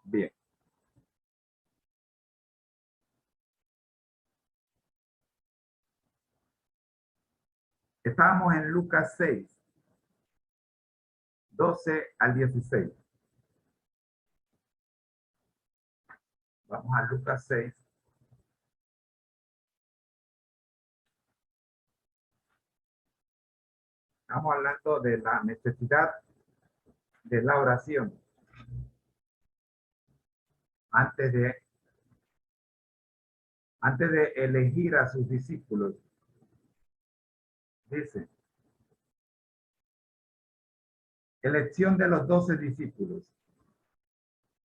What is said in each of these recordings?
Bien. Estábamos en Lucas 6, 12 al 16. Vamos a Lucas 6. Estamos hablando de la necesidad de la oración antes de elegir a sus discípulos. Dice, elección de los 12 discípulos.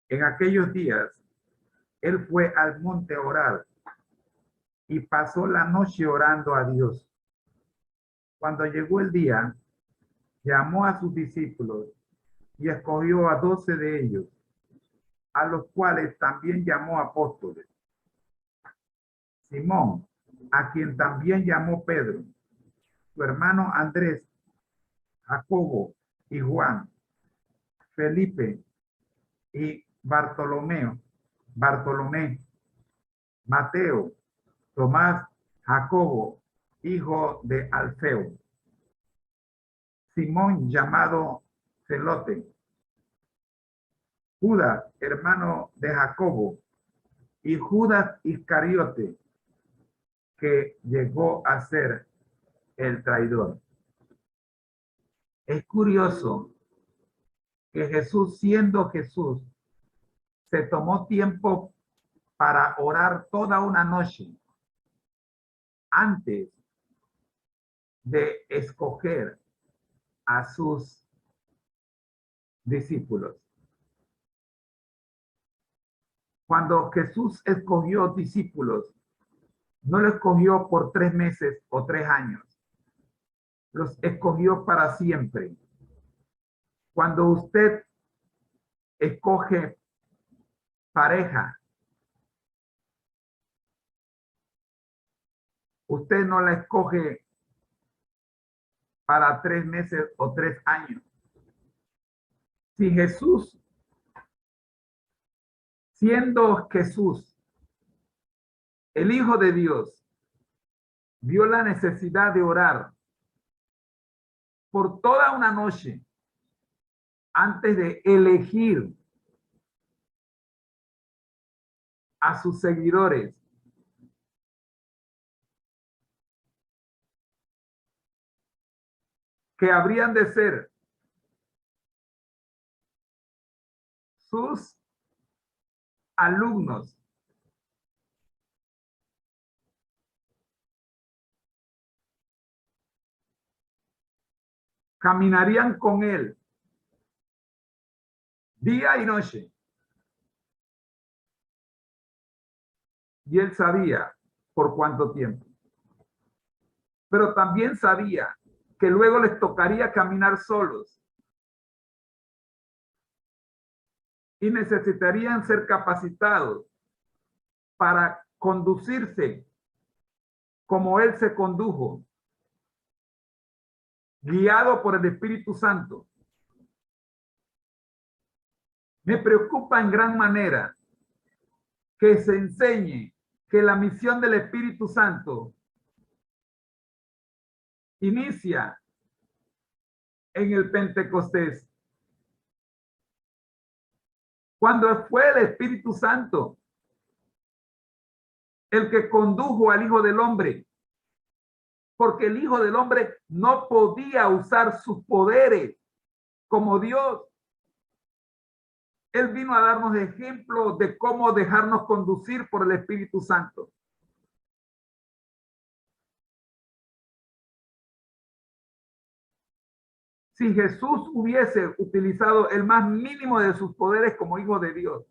En aquellos días, él fue al monte a orar y pasó la noche orando a Dios. Cuando llegó el día, llamó a sus discípulos y escogió a 12 de ellos, a los cuales también llamó apóstoles. Simón, a quien también llamó Pedro, su hermano Andrés, Jacobo y Juan, Felipe y Bartolomé, Mateo, Tomás, Jacobo, hijo de Alfeo, Simón llamado Celote, Judas, hermano de Jacobo, y Judas Iscariote, que llegó a ser el traidor. Es curioso que Jesús, siendo Jesús, se tomó tiempo para orar toda una noche antes de escoger a sus discípulos. Cuando Jesús escogió discípulos, no lo escogió por 3 meses o 3 años. Los escogió para siempre. Cuando usted escoge pareja, usted no la escoge para 3 meses o 3 años. Si Jesús, siendo Jesús, el Hijo de Dios, vio la necesidad de orar por toda una noche antes de elegir a sus seguidores, que habrían de ser sus alumnos. Caminarían con él día y noche. Y él sabía por cuánto tiempo. Pero también sabía que luego les tocaría caminar solos. Y necesitarían ser capacitados para conducirse como él se condujo, guiado por el Espíritu Santo. Me preocupa en gran manera que se enseñe que la misión del Espíritu Santo inicia en el Pentecostés. Cuando fue el Espíritu Santo el que condujo al Hijo del Hombre, porque el Hijo del Hombre no podía usar sus poderes como Dios. Él vino a darnos ejemplos de cómo dejarnos conducir por el Espíritu Santo. Si Jesús hubiese utilizado el más mínimo de sus poderes como Hijo de Dios,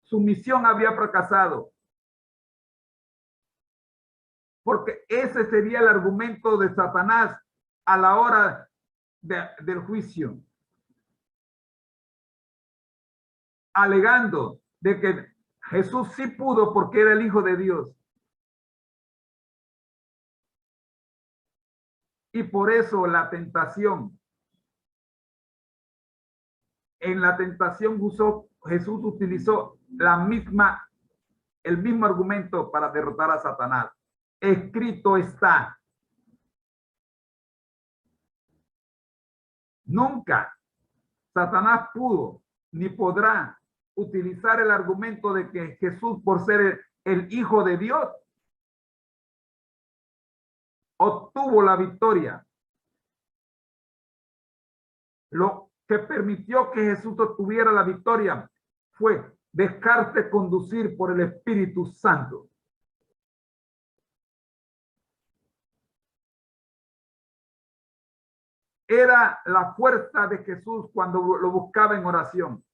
su misión había fracasado. Porque ese sería el argumento de Satanás a la hora del juicio. Alegando de que Jesús sí pudo porque era el Hijo de Dios. Y por eso la tentación en la tentación Jesús utilizó el mismo argumento para derrotar a Satanás. Escrito está. Nunca Satanás pudo ni podrá utilizar el argumento de que Jesús, por ser el Hijo de Dios, obtuvo la victoria. Lo que permitió que Jesús obtuviera la victoria fue dejarte conducir por el Espíritu Santo. Era la fuerza de Jesús cuando lo buscaba en oración.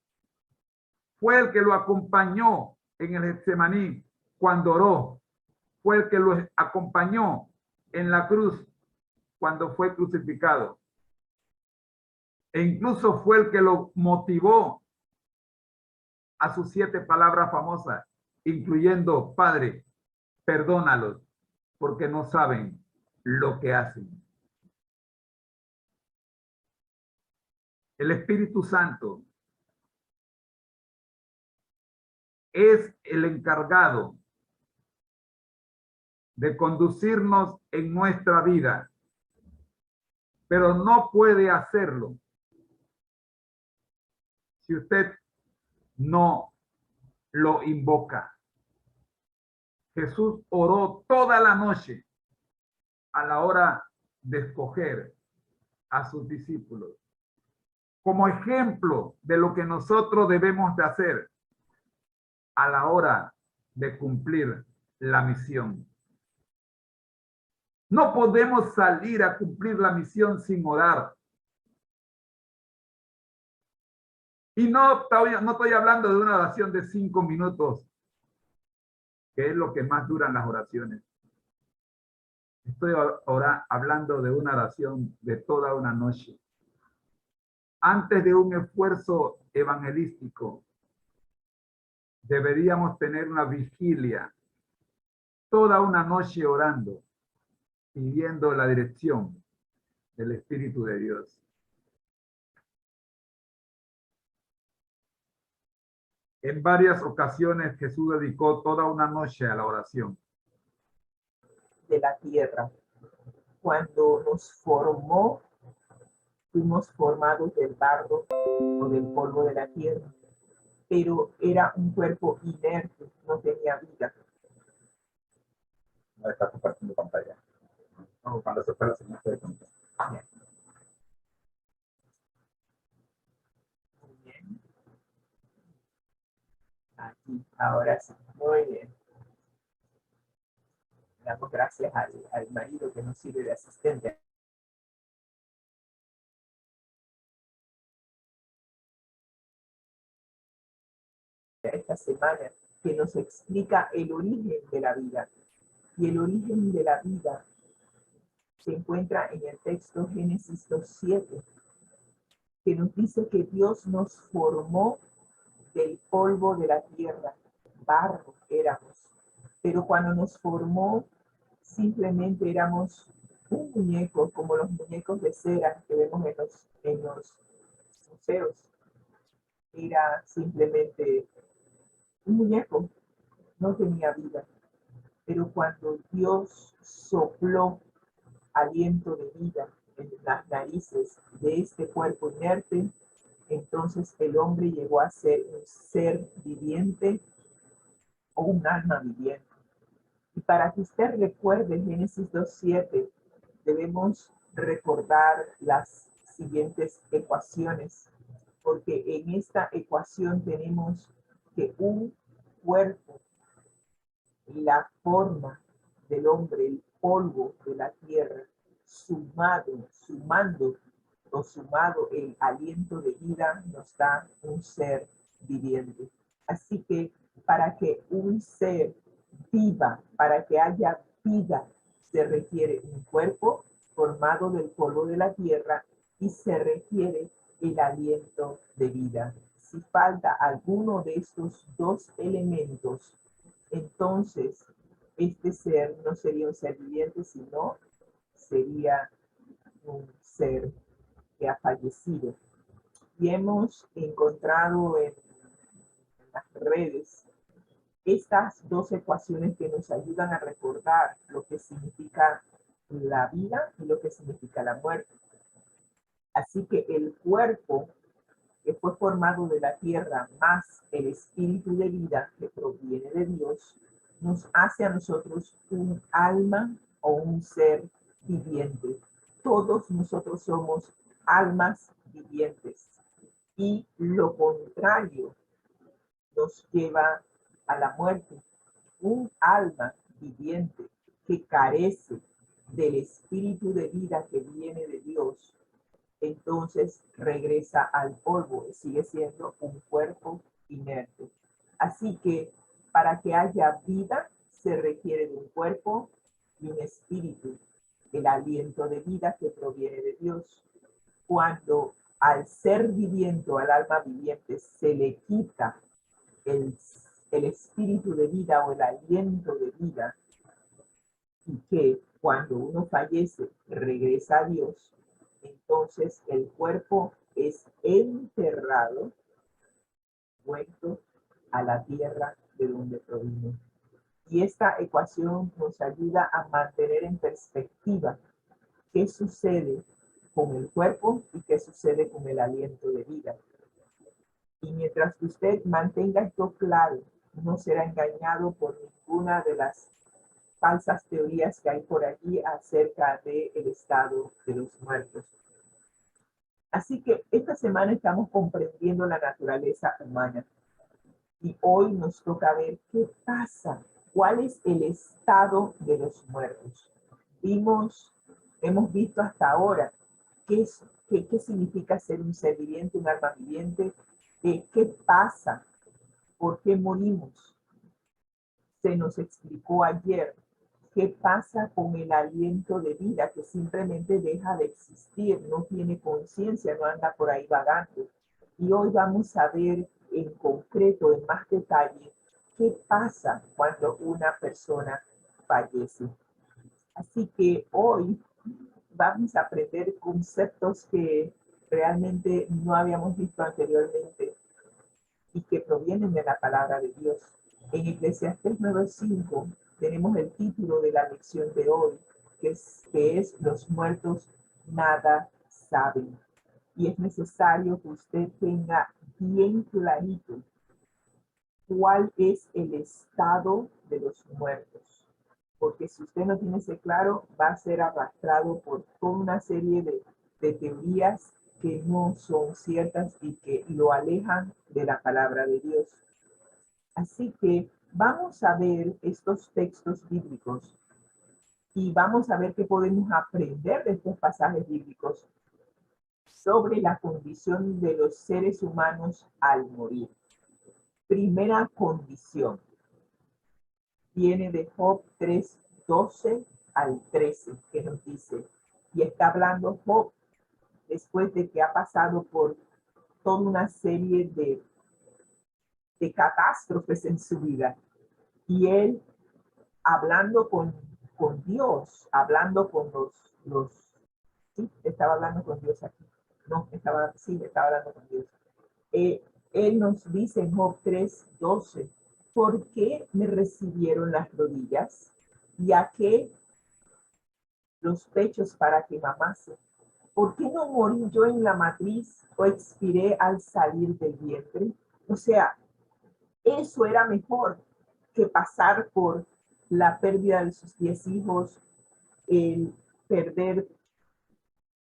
Fue el que lo acompañó en el Getsemaní cuando oró. Fue el que lo acompañó en la cruz cuando fue crucificado. E incluso fue el que lo motivó a sus 7 palabras famosas, incluyendo: Padre, perdónalos, porque no saben lo que hacen. El Espíritu Santo es el encargado de conducirnos en nuestra vida, pero no puede hacerlo si usted no lo invoca. Jesús oró toda la noche a la hora de escoger a sus discípulos, como ejemplo de lo que nosotros debemos de hacer a la hora de cumplir la misión. No podemos salir a cumplir la misión sin orar. Y no estoy hablando de una oración de 5 minutos, que es lo que más duran las oraciones. Estoy ahora hablando de una oración de toda una noche. Antes de un esfuerzo evangelístico, deberíamos tener una vigilia, toda una noche orando, pidiendo la dirección del Espíritu de Dios. En varias ocasiones Jesús dedicó toda una noche a la oración. De la tierra. Cuando nos formó, fuimos formados del barro o del polvo de la tierra, pero era un cuerpo inerte, no tenía vida. No está compartiendo pantalla. No, cuando se fue la señal de contar. Muy bien. Aquí, ahora sí, muy bien. Damos gracias al marido que nos sirve de asistente. Esta semana, que nos explica el origen de la vida. Y el origen de la vida se encuentra en el texto Génesis 2:7, que nos dice que Dios nos formó del polvo de la tierra, barro éramos. Pero cuando nos formó, simplemente éramos un muñeco, como los muñecos de cera que vemos en los museos. Era simplemente un muñeco, no tenía vida. Pero cuando Dios sopló aliento de vida en las narices de este cuerpo inerte, entonces el hombre llegó a ser un ser viviente o un alma viviente. Y para que usted recuerde Génesis 2:7, debemos recordar las siguientes ecuaciones, porque en esta ecuación tenemos que un cuerpo, la forma del hombre, el polvo de la tierra, sumando el aliento de vida, nos da un ser viviente. Así que para que un ser viva, para que haya vida, se requiere un cuerpo formado del polvo de la tierra y se requiere el aliento de vida. Si falta alguno de estos 2 elementos, entonces este ser no sería un ser viviente, sino sería un ser que ha fallecido. Y hemos encontrado en las redes estas dos ecuaciones que nos ayudan a recordar lo que significa la vida y lo que significa la muerte. Así que el cuerpo que fue formado de la tierra más el espíritu de vida que proviene de Dios, nos hace a nosotros un alma o un ser viviente. Todos nosotros somos almas vivientes y lo contrario nos lleva a la muerte. Un alma viviente que carece del espíritu de vida que viene de Dios, entonces regresa al polvo y sigue siendo un cuerpo inerte. Así que para que haya vida se requiere de un cuerpo y un espíritu, el aliento de vida que proviene de Dios. Cuando al ser viviente, al alma viviente, se le quita el espíritu de vida o el aliento de vida, y que cuando uno fallece regresa a Dios, entonces el cuerpo es enterrado, vuelto a la tierra de donde provino. Y esta ecuación nos ayuda a mantener en perspectiva qué sucede con el cuerpo y qué sucede con el aliento de vida. Y mientras que usted mantenga esto claro, no será engañado por ninguna de las falsas teorías que hay por allí acerca del estado de los muertos. Así que esta semana estamos comprendiendo la naturaleza humana y hoy nos toca ver qué pasa, cuál es el estado de los muertos. Hemos visto hasta ahora qué significa ser un ser viviente, un alma viviente, qué pasa, por qué morimos. Se nos explicó ayer qué pasa con el aliento de vida que simplemente deja de existir, no tiene conciencia, no anda por ahí vagando. Y hoy vamos a ver en concreto, en más detalle, qué pasa cuando una persona fallece. Así que hoy vamos a aprender conceptos que realmente no habíamos visto anteriormente y que provienen de la palabra de Dios. En Eclesiastés 9:5 tenemos el título de la lección de hoy, que es Los muertos nada saben. Y es necesario que usted tenga bien clarito cuál es el estado de los muertos. Porque si usted no tiene ese claro, va a ser arrastrado por toda una serie de teorías que no son ciertas y que lo alejan de la palabra de Dios. Así que vamos a ver estos textos bíblicos y vamos a ver qué podemos aprender de estos pasajes bíblicos sobre la condición de los seres humanos al morir. Primera condición viene de Job 3:12 al 13, que nos dice, y está hablando Job después de que ha pasado por toda una serie de catástrofes en su vida. Y él hablando con Dios, hablando con sí, estaba hablando con Dios aquí. No, estaba hablando con Dios. Él nos dice en Job 3:12, ¿por qué me recibieron las rodillas? ¿Y a qué los pechos para que mamase? ¿Por qué no morí yo en la matriz o expiré al salir del vientre? O sea, eso era mejor que pasar por la pérdida de sus 10 hijos, el perder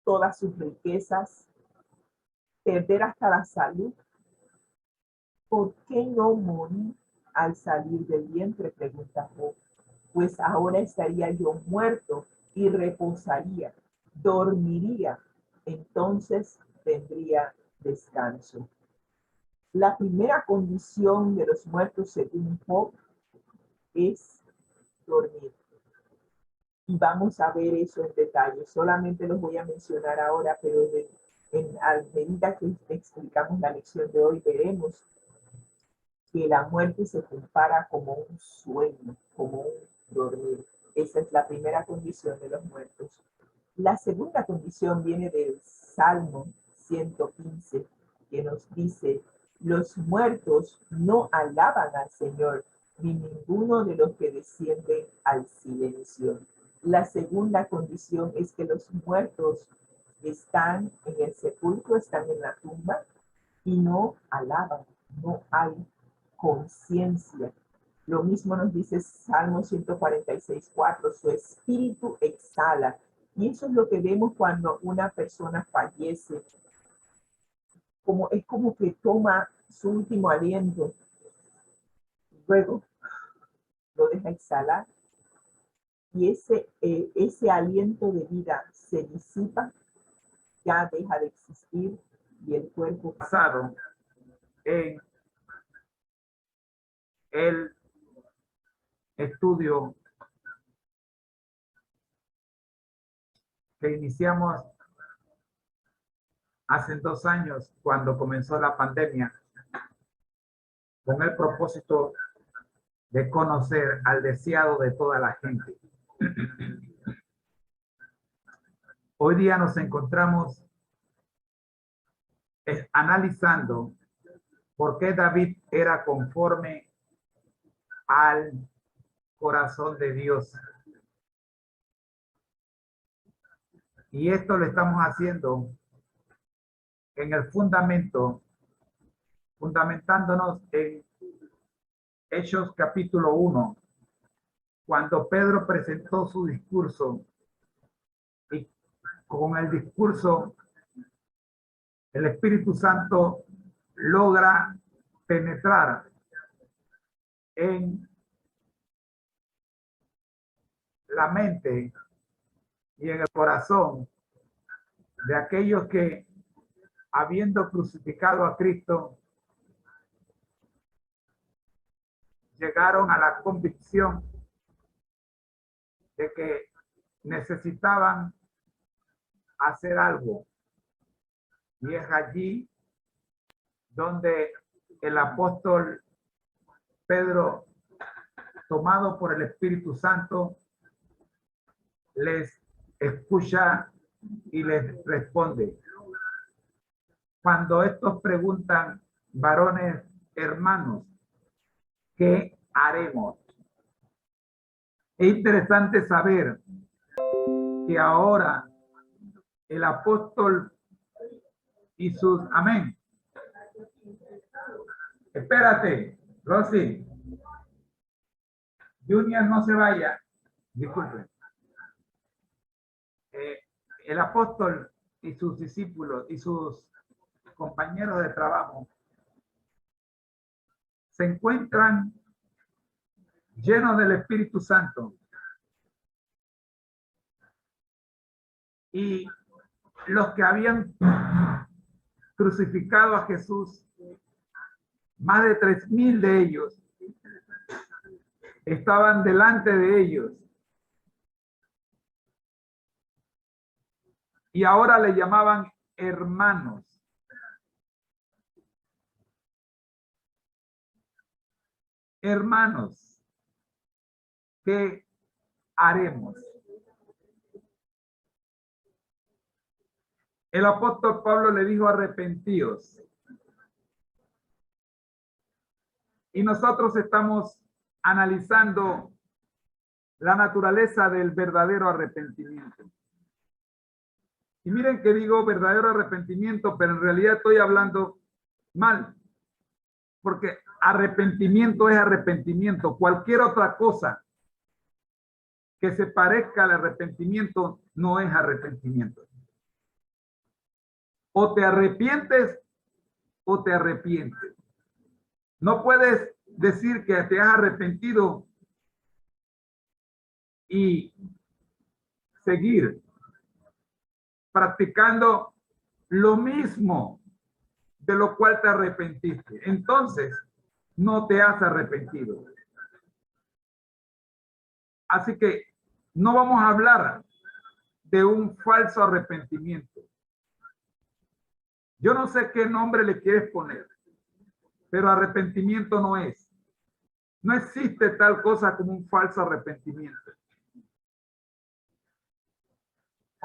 todas sus riquezas, perder hasta la salud. ¿Por qué no morí al salir del vientre? Pregunta Job. Pues ahora estaría yo muerto y reposaría, dormiría, entonces tendría descanso. La primera condición de los muertos según Job es dormir. Y vamos a ver eso en detalle. Solamente los voy a mencionar ahora, pero a medida que explicamos la lección de hoy, veremos que la muerte se compara como un sueño, como un dormir. Esa es la primera condición de los muertos. La segunda condición viene del Salmo 115 que nos dice, los muertos no alaban al Señor, ni ninguno de los que descienden al silencio. La segunda condición es que los muertos están en el sepulcro, están en la tumba y no alaban, no hay conciencia. Lo mismo nos dice Salmo 146:4, su espíritu exhala. Y eso es lo que vemos cuando una persona fallece. Es como que toma su último aliento, luego lo deja exhalar y ese aliento de vida se disipa, ya deja de existir y el cuerpo Basado en el estudio que iniciamos hace 2 años cuando comenzó la pandemia, con el propósito de conocer al deseado de toda la gente. Hoy día nos encontramos analizando por qué David era conforme al corazón de Dios. Y esto lo estamos haciendo en el fundamentándonos en Hechos capítulo 1, cuando Pedro presentó su discurso y con el discurso el Espíritu Santo logra penetrar en la mente y en el corazón de aquellos que, habiendo crucificado a Cristo, llegaron a la convicción de que necesitaban hacer algo. Y es allí donde el apóstol Pedro, tomado por el Espíritu Santo, les escucha y les responde. Cuando estos preguntan, varones hermanos, ¿qué haremos? Es interesante saber que ahora el apóstol y sus, amén. Espérate, Rosy. Junior, no se vaya. Disculpen. El apóstol y sus discípulos y sus compañeros de trabajo se encuentran llenos del Espíritu Santo. Y los que habían crucificado a Jesús, más de 3,000 de ellos, estaban delante de ellos. Y ahora le llamaban hermanos. Hermanos, ¿qué haremos? El apóstol Pablo le dijo arrepentíos. Y nosotros estamos analizando la naturaleza del verdadero arrepentimiento. Y miren que digo verdadero arrepentimiento, pero en realidad estoy hablando mal. Porque arrepentimiento es arrepentimiento. Cualquier otra cosa que se parezca al arrepentimiento no es arrepentimiento. O te arrepientes o te arrepientes. No puedes decir que te has arrepentido y seguir practicando lo mismo de lo cual te arrepentiste. Entonces, no te has arrepentido. Así que no vamos a hablar de un falso arrepentimiento. Yo no sé qué nombre le quieres poner, pero arrepentimiento no es. No existe tal cosa como un falso arrepentimiento.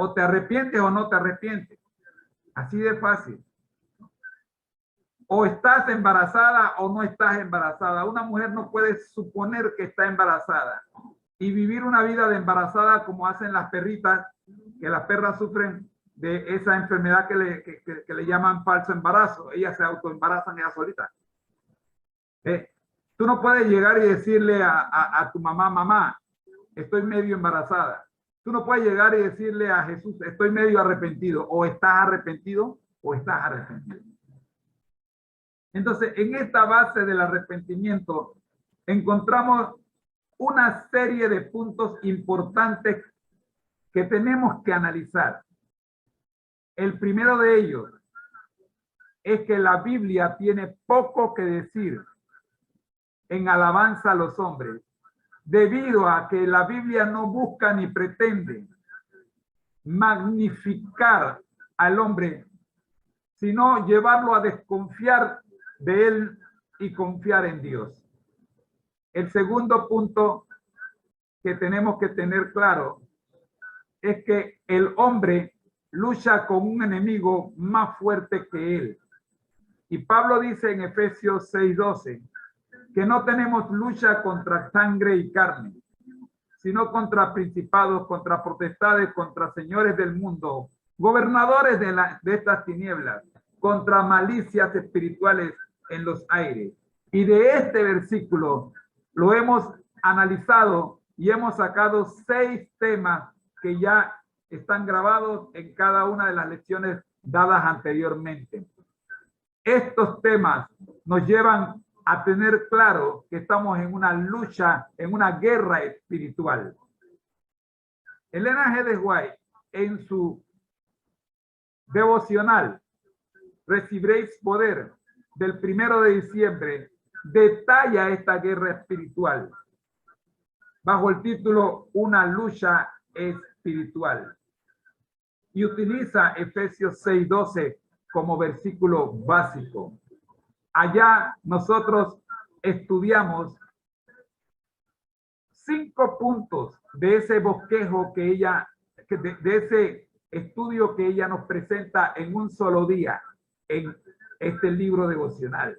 O te arrepientes o no te arrepientes. Así de fácil. O estás embarazada o no estás embarazada. Una mujer no puede suponer que está embarazada y vivir una vida de embarazada como hacen las perritas, que las perras sufren de esa enfermedad que le llaman falso embarazo. Ellas se autoembarazan ellas solitas. Tú no puedes llegar y decirle a tu mamá, mamá, estoy medio embarazada. Tú no puedes llegar y decirle a Jesús, estoy medio arrepentido. O estás arrepentido o estás arrepentido. Entonces, en esta base del arrepentimiento, encontramos una serie de puntos importantes que tenemos que analizar. El primero de ellos es que la Biblia tiene poco que decir en alabanza a los hombres, debido a que la Biblia no busca ni pretende magnificar al hombre, sino llevarlo a desconfiar de él y confiar en Dios. El segundo punto que tenemos que tener claro es que el hombre lucha con un enemigo más fuerte que él. Y Pablo dice en Efesios 6:12 que no tenemos lucha contra sangre y carne, sino contra principados, contra potestades, contra señores del mundo, gobernadores de estas tinieblas, contra malicias espirituales en los aires. Y de este versículo lo hemos analizado y hemos sacado 6 temas que ya están grabados en cada una de las lecciones dadas anteriormente. Estos temas nos llevan a tener claro que estamos en una lucha, en una guerra espiritual. Elena G. de White, en su devocional, Recibiréis Poder, del 1 de diciembre, detalla esta guerra espiritual bajo el título Una lucha espiritual. Y utiliza Efesios 6:12 como versículo básico. Allá nosotros estudiamos 5 puntos de ese bosquejo que ella, de ese estudio que ella nos presenta en un solo día en este libro devocional.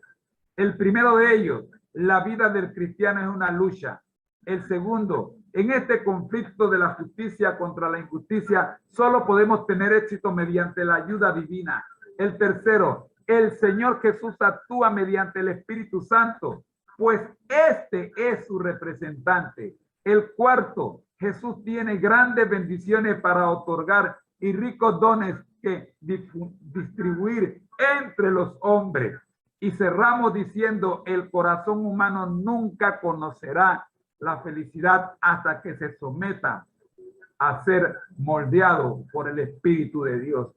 El primero de ellos, la vida del cristiano es una lucha. El segundo, en este conflicto de la justicia contra la injusticia, solo podemos tener éxito mediante la ayuda divina. El tercero, el Señor Jesús actúa mediante el Espíritu Santo, pues este es su representante. El cuarto, Jesús tiene grandes bendiciones para otorgar y ricos dones que distribuir entre los hombres. Y cerramos diciendo, el corazón humano nunca conocerá la felicidad hasta que se someta a ser moldeado por el Espíritu de Dios.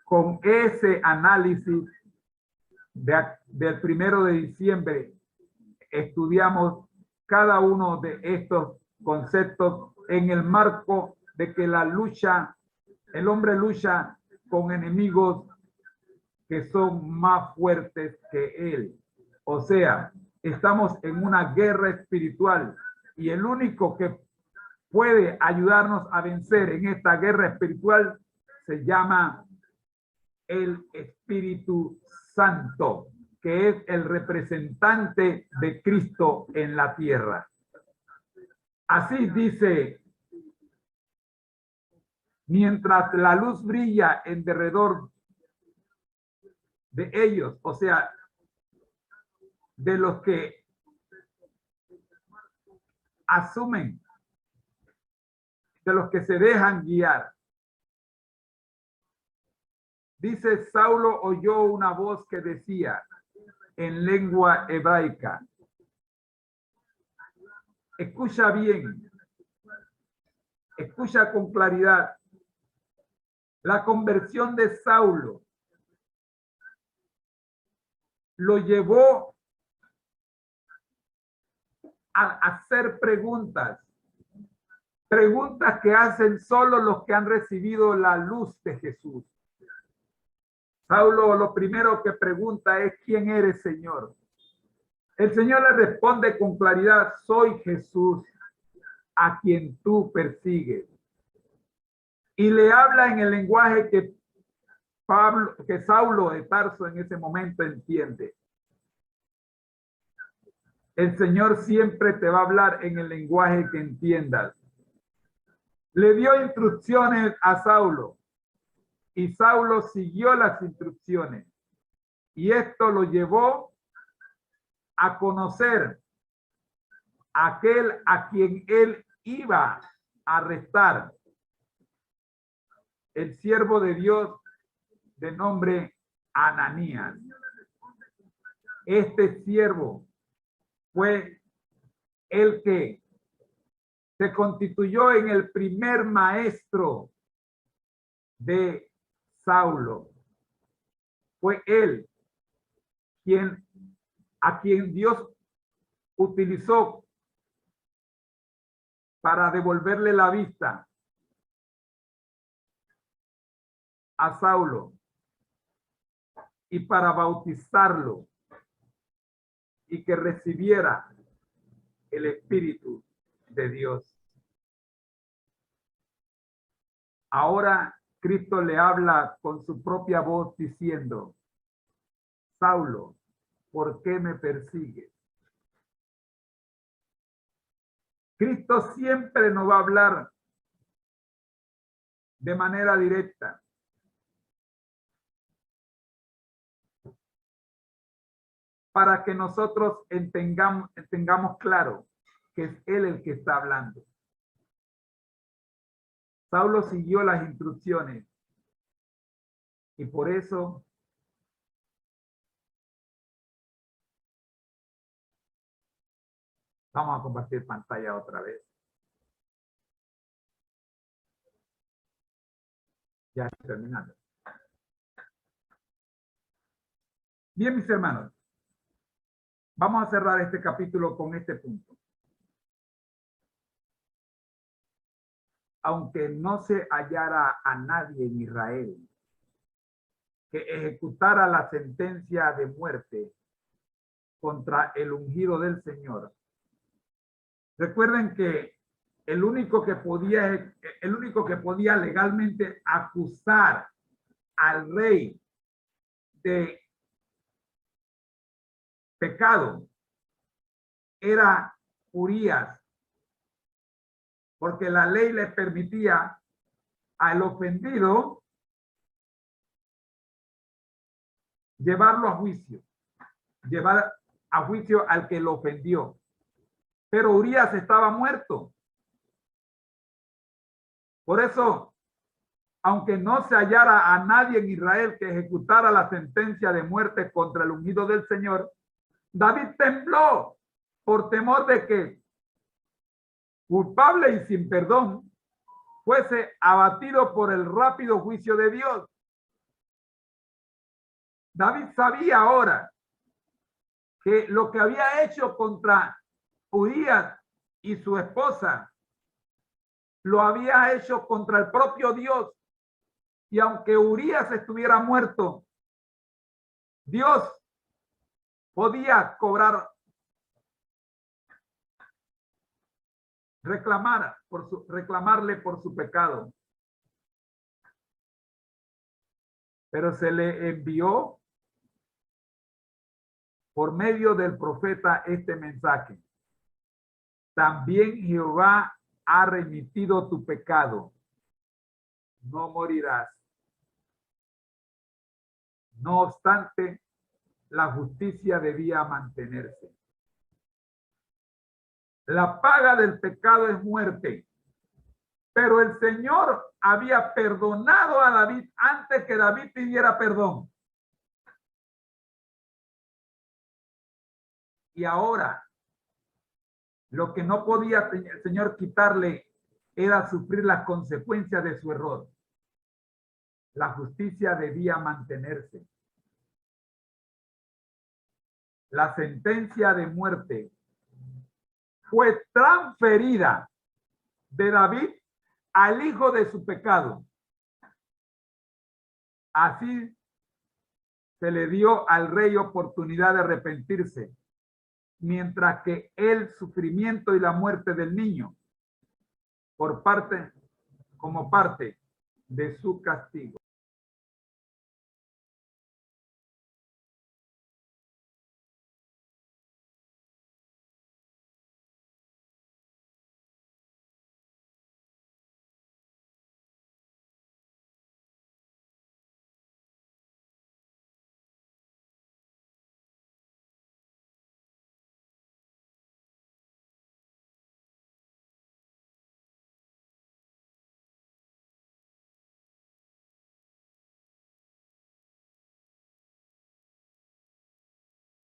Con ese análisis del 1 de diciembre, estudiamos cada uno de estos conceptos en el marco de que la lucha, el hombre lucha con enemigos que son más fuertes que él. O sea, estamos en una guerra espiritual y el único que puede ayudarnos a vencer en esta guerra espiritual se llama el Espíritu Santo, que es el representante de Cristo en la tierra. Así dice, mientras la luz brilla en derredor de ellos, o sea, de los que asumen, de los que se dejan guiar. Dice, Saulo oyó una voz que decía en lengua hebraica, escucha bien, escucha con claridad. La conversión de Saulo lo llevó a hacer preguntas que hacen solo los que han recibido la luz de Jesús. Saulo lo primero que pregunta es, ¿quién eres, Señor? El Señor le responde con claridad, soy Jesús, a quien tú persigues. Y le habla en el lenguaje Saulo de Tarso en ese momento entiende. El Señor siempre te va a hablar en el lenguaje que entiendas. Le dio instrucciones a Saulo y Saulo siguió las instrucciones. Y esto lo llevó a conocer a aquel a quien él iba a arrestar, el siervo de Dios de nombre Ananías. Este siervo fue el que se constituyó en el primer maestro de Saulo. Fue él a quien Dios utilizó para devolverle la vista a Saulo y para bautizarlo y que recibiera el Espíritu de Dios. Ahora Cristo le habla con su propia voz diciendo: Saulo, ¿por qué me persigues? Cristo siempre nos va a hablar de manera directa. Para que nosotros tengamos claro que es Él el que está hablando. Saulo siguió las instrucciones y por eso vamos a compartir pantalla otra vez. Ya estoy terminando. Bien, mis hermanos, vamos a cerrar este capítulo con este punto. Aunque no se hallara a nadie en Israel que ejecutara la sentencia de muerte contra el ungido del Señor. Recuerden que el único que podía legalmente acusar al rey de pecado era Urías, porque la ley le permitía al ofendido llevarlo a juicio, llevar a juicio al que lo ofendió. Pero Urías estaba muerto. Por eso, aunque no se hallara a nadie en Israel que ejecutara la sentencia de muerte contra el ungido del Señor, David tembló por temor de que, culpable y sin perdón, fuese abatido por el rápido juicio de Dios. David sabía ahora que lo que había hecho contra Urías y su esposa lo había hecho contra el propio Dios. Y aunque Urías estuviera muerto, Dios podía reclamarle por su pecado. Pero se le envió por medio del profeta este mensaje: también Jehová ha remitido tu pecado, no morirás. No obstante, la justicia debía mantenerse. La paga del pecado es muerte, pero el Señor había perdonado a David antes que David pidiera perdón. Y ahora, lo que no podía el Señor quitarle era sufrir las consecuencias de su error. La justicia debía mantenerse. La sentencia de muerte fue transferida de David al hijo de su pecado. Así se le dio al rey oportunidad de arrepentirse, mientras que el sufrimiento y la muerte del niño como parte de su castigo.